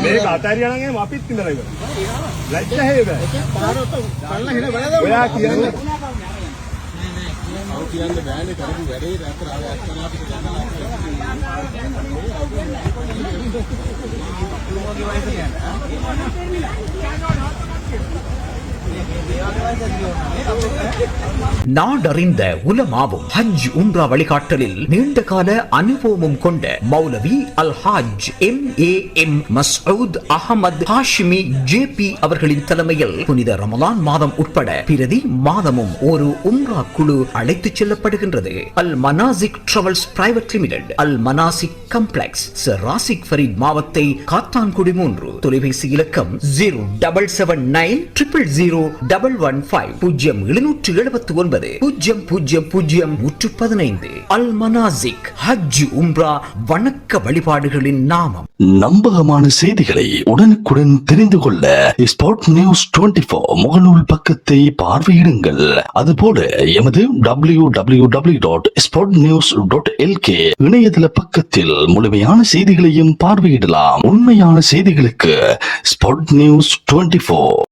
මේක අතාරියා නම් එහෙම අපිත් ඉඳලා ඉවරයි. ලැජ්ජ හේද? ඔයා කියන්නේ කියන්න බෑනේ කරපු වැඩේ අතර අත්තරා අපිට நாடறிந்த உலமாவும் ஹஜ் உம்ரா வழிகாட்டலில் நீண்ட கால அனுபவமும் கொண்ட மௌலவி அல் ஹாஜ் MAM மஸ்ஊத் அஹமது ஹாஷிமி JP அவர்களின் தலைமையில் புனித ரமலான் மாதம் உட்பட பிரதி மாதமும் ஒரு உம்ரா குழு அழைத்துச் செல்லப்படுகின்றது. அல் மனாசிக் டிராவல்ஸ் பிரைவேட் லிமிடெட், அல் மனாசிக் காம்ப்ளெக்ஸ், சர் ராசிக் ஃபரீத் மாவத்தை காத்தான்குடி 3. தொலைபேசி இலக்கம் 0779 அல் மனாசிக் ஹஜ் உம்ரா வணக்க வழிபாடுகளின் நாமம். நம்பகமான செய்திகளை உடனுக்குடன் தெரிந்து கொள்ள ஸ்பாட் நியூஸ் 24 முகநூல் பக்கத்தை பார்வையிடுங்கள். அதுபோல எமது www.spotnews.lk இணையதள பக்கத்தில் முழுமையான செய்திகளையும் பார்வையிடலாம். உண்மையான செய்திகளுக்கு ஸ்பாட் நியூஸ் 24.